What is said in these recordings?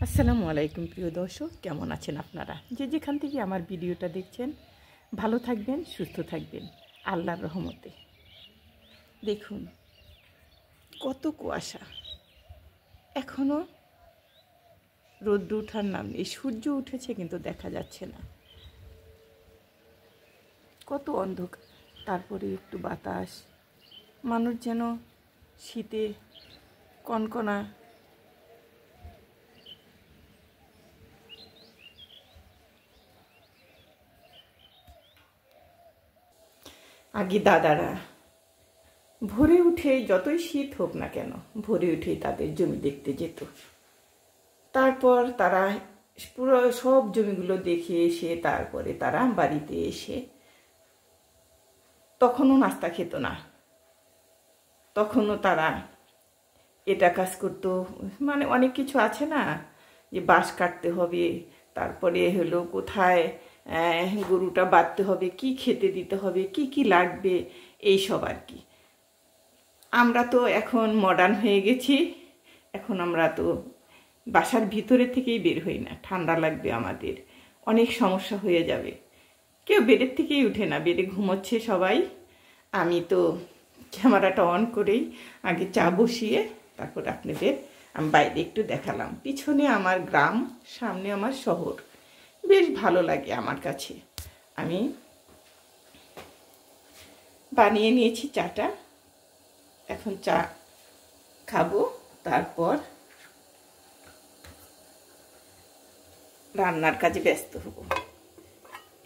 আসসালামু আলাইকুম প্রিয় দর্শক, কেমন আছেন আপনারা? যে যেখান থেকে আমার ভিডিওটা দেখছেন ভালো থাকবেন, সুস্থ থাকবেন আল্লাহর রহমতে। দেখুন কত কুয়াশা, এখনও রোদ্র ওঠার নাম নেই। সূর্য উঠেছে কিন্তু দেখা যাচ্ছে না, কত অন্ধকার। তারপরে একটু বাতাস, মানুষ যেন শীতে কনকনা। আগে দাদারা ভোরে উঠে, যতই শীত হোক না কেন, ভোরে উঠেই তাদের জমি দেখতে যেত। তারপর তারা পুরো সব জমিগুলো দেখে এসে তারপরে তারা বাড়িতে এসে, তখনও নাস্তা খেত না, তখনও তারা এটা কাজ করতো। মানে অনেক কিছু আছে না, যে বাঁশ কাটতে হবে, তারপরে হলো কোথায় গরুটা বাঁধতে হবে, কি খেতে দিতে হবে, কি কি লাগবে, এইসব আর কি। আমরা তো এখন মডার্ন হয়ে গেছি, এখন আমরা তো বাসার ভিতরে থেকেই বের হই না, ঠান্ডা লাগবে আমাদের, অনেক সমস্যা হয়ে যাবে। কেউ বেডের থেকেই উঠে না, বেডে ঘুমোচ্ছে সবাই। আমি তো ক্যামেরাটা অন করেই আগে চা বসিয়ে তারপর আপনাদের আমি বাইরে একটু দেখালাম। পিছনে আমার গ্রাম, সামনে আমার শহর, বেশ ভালো লাগে আমার কাছে। আমি বানিয়ে নিয়েছি চাটা, এখন চা খাবো, তারপর রান্নার কাজে ব্যস্ত হব।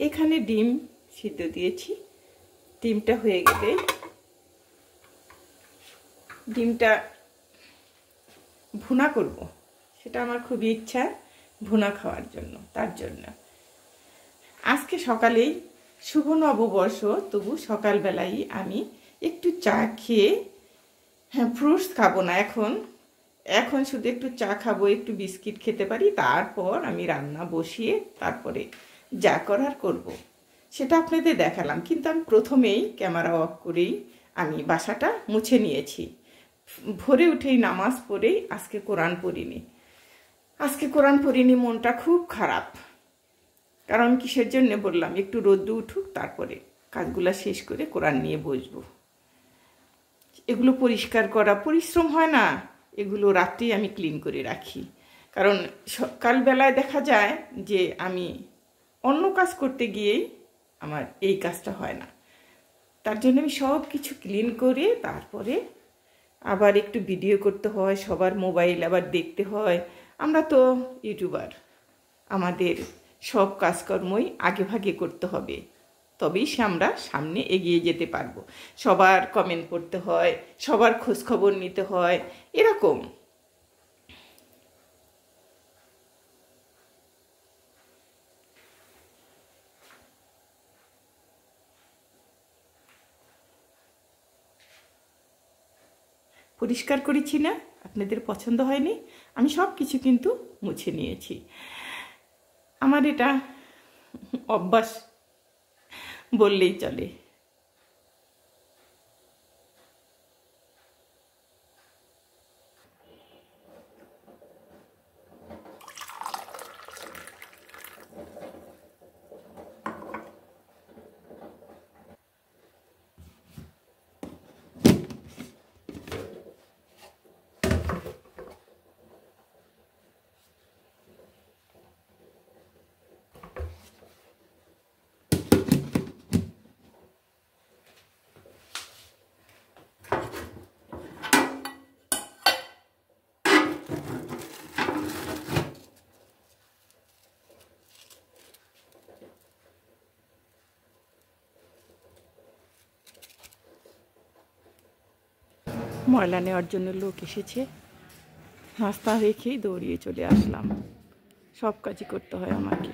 এখানে ডিম সিদ্ধ দিয়েছি, ডিমটা হয়ে গেলে ডিমটা ভুনা করব, সেটা আমার খুবই ইচ্ছা ভুনা খাওয়ার জন্য। তার জন্য আজকে সকালেই শুভ নববর্ষ, তবু সকালবেলাই আমি একটু চা খেয়ে, ফ্রুটস খাবো না এখন, এখন শুধু একটু চা খাবো, একটু বিস্কিট খেতে পারি, তারপর আমি রান্না বসিয়ে তারপরে যা করার করব, সেটা আপনাদের দেখালাম। কিন্তু আমি প্রথমেই ক্যামেরা অফ করেই আমি বাসাটা মুছে নিয়েছি। ভোরে উঠেই নামাজ পড়েই আজকে কোরআন পড়িনি, মনটা খুব খারাপ। কারণ কিসের জন্য বললাম, একটু রোদ্দু উঠুক, তারপরে কাজগুলো শেষ করে কোরআন নিয়ে বসবো। এগুলো পরিষ্কার করা পরিশ্রম হয় না, এগুলো রাত্রেই আমি ক্লিন করে রাখি। কারণ সকালবেলায় দেখা যায় যে আমি অন্য কাজ করতে গিয়েই আমার এই কাজটা হয় না, তার জন্য আমি সব কিছু ক্লিন করে তারপরে আবার একটু ভিডিও করতে হয়, সবার মোবাইল আবার দেখতে হয়। আমরা তো ইউটিউবার, আমাদের সব কাজকর্মই আগে ভাগে করতে হবে, তবেই আমরা সামনে এগিয়ে যেতে পারবো। সবার কমেন্ট করতে হয়, সবার খোঁজখবর নিতে হয়, এরকম। পরিষ্কার করেছি না, আপনাদের পছন্দ হয়নি, আমি সব কিছু কিন্তু মুছে নিয়েছি। আমার এটা অভ্যাস বললেই চলে। ময়লা নেওয়ার জন্য লোক এসেছে, নাস্তা রেখেই দৌড়িয়ে চলে আসলাম। সব কাজই করতে হয় আমাকে।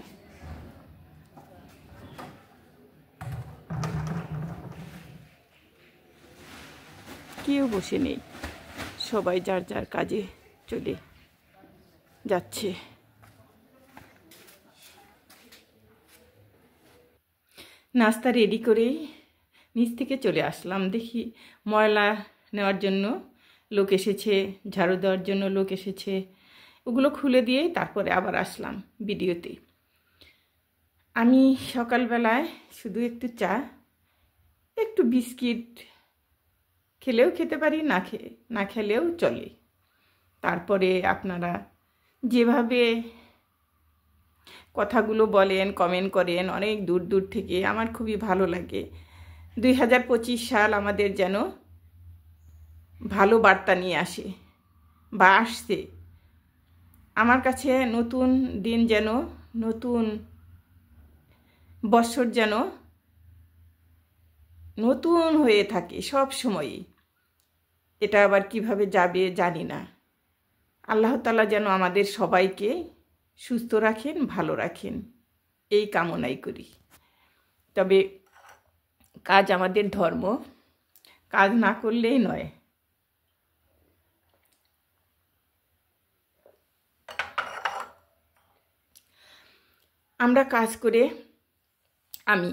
কেউ বসে নেই, সবাই যার যার কাজে চলে যাচ্ছে। নাস্তা রেডি করেই নিচ থেকে চলে আসলাম, দেখি ময়লা নেওয়ার জন্য লোক এসেছে, ঝাড়ু দেওয়ার জন্য লোক এসেছে, ওগুলো খুলে দিয়েই তারপরে আবার আসলাম ভিডিওতে। আমি সকালবেলায় শুধু একটু চা, একটু বিস্কিট খেলেও খেতে পারি, না খেলেও চলে। তারপরে আপনারা যেভাবে কথাগুলো বলেন, কমেন্ট করেন অনেক দূর দূর থেকে, আমার খুবই ভালো লাগে। 2025 সাল আমাদের যেন ভালো বার্তা নিয়ে আসে বা আসছে। আমার কাছে নতুন দিন যেন, নতুন বছর যেন নতুন হয়ে থাকে সব সময়ই। এটা আবার কিভাবে যাবে জানি না। আল্লাহ তাআলা যেন আমাদের সবাইকে সুস্থ রাখেন, ভালো রাখেন, এই কামনাই করি। তবে কাজ আমাদের ধর্ম, কাজ না করলেই নয়। আমরা আমি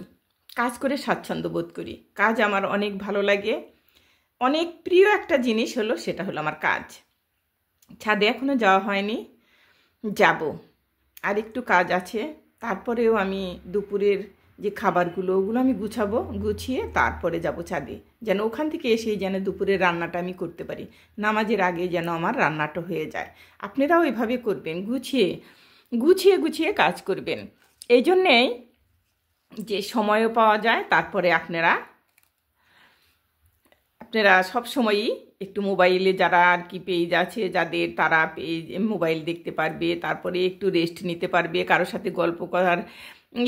কাজ করে স্বাচ্ছন্দ্য বোধ করি। কাজ আমার অনেক ভালো লাগে। অনেক প্রিয় একটা জিনিস হলো, সেটা হলো আমার কাজ। ছাদে এখনো যাওয়া হয়নি, যাব। আর একটু কাজ আছে। তারপরেও আমি দুপুরের যে খাবারগুলো, ওগুলো আমি গুছিয়ে তারপরে যাব ছাদে, যেন ওখান থেকে এসেই যেন দুপুরের রান্নাটা আমি করতে পারি। নামাজের আগে যেন আমার রান্নাটা হয়ে যায়। আপনারাও এভাবে করবেন, গুছিয়ে কাজ করবেন। এই জন্যেই যে সময়ও পাওয়া যায়। তারপরে আপনারা সব সময়ই একটু মোবাইলে যারা আর কি পেজ আছে যাদের, তারা মোবাইল দেখতে পারবে, তারপরে একটু রেস্ট নিতে পারবে, কারোর সাথে গল্প করার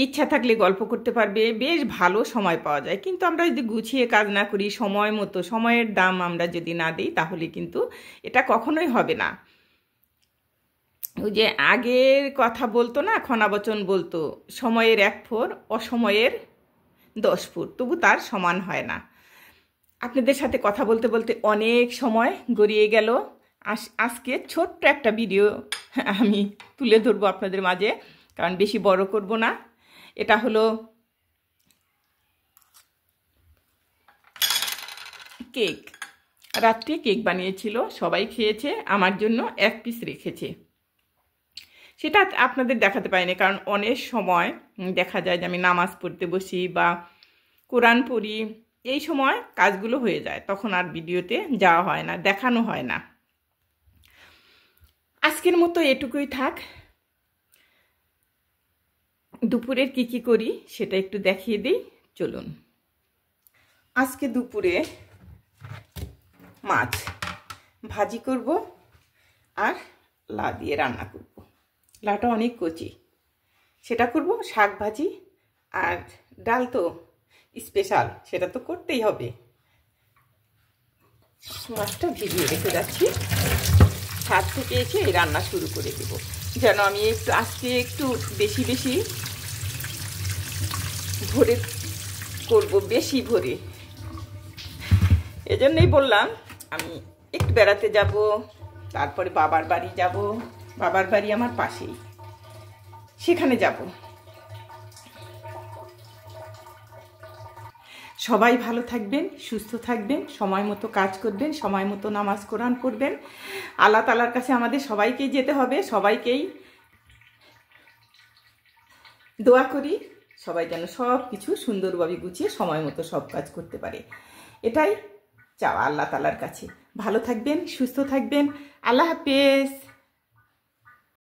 ইচ্ছা থাকলে গল্প করতে পারবে, বেশ ভালো সময় পাওয়া যায়। কিন্তু আমরা যদি গুছিয়ে কাজ না করি, সময় মতো, সময়ের দাম আমরা যদি না দিই, তাহলে কিন্তু এটা কখনোই হবে না। ওই যে আগের কথা বলতো না, খনাবচন বলতো, সময়ের 1 ফোর অসময়ের 10 ফুট, তবু তার সমান হয় না। আপনাদের সাথে কথা বলতে বলতে অনেক সময় গড়িয়ে গেল। আজকে ছোট্ট একটা ভিডিও আমি তুলে ধরবো আপনাদের মাঝে, কারণ বেশি বড় করব না। এটা হলো কেক। রাত্রে কেক বানিয়েছিল, সবাই খেয়েছে, আমার জন্য 1 পিস রেখেছে। সেটা আপনাদের দেখাতে পারিনি, কারণ অনেক সময় দেখা যায় যে আমি নামাজ পড়তে বসি বা কোরআন পড়ি, এই সময় কাজগুলো হয়ে যায়, তখন আর ভিডিওতে যাওয়া হয় না, দেখানো হয় না। আজকের মতো এটুকুই থাক। দুপুরের কি করি সেটা একটু দেখিয়ে দিই, চলুন। আজকে দুপুরে মাছ ভাজি করব আর লা দিয়ে রান্না করব। লাটা অনেক কচি, সেটা করব। শাক ভাজি আর ডাল তো স্পেশাল, সেটা তো করতেই হবে। মাছটা ভিজিয়ে রেখে যাচ্ছি, ছাদ থেকে এসে এই রান্না শুরু করে দেব, যেন আমি আজকে একটু বেশি ভরে করব, বেশি ভরে। এজন্যই বললাম আমি একটু বেড়াতে যাব, তারপরে বাবার বাড়ি যাব। বাবার বাড়ি আমার পাশেই, সেখানে যাব। সবাই ভালো থাকবেন, সুস্থ থাকবেন, সময় মতো কাজ করবেন, সময় মতো নামাজ কোরআন পড়বেন। আল্লাহ তাআলার কাছে আমাদের সবাইকেই যেতে হবে, সবাইকেই দোয়া করি সবাই যেন সব কিছু সুন্দরভাবে গুছিয়ে সময় মতো সব কাজ করতে পারে। এটাই চাওয়া আল্লাহ তাআলার কাছে। ভালো থাকবেন, সুস্থ থাকবেন। আল্লাহ হাফেজ।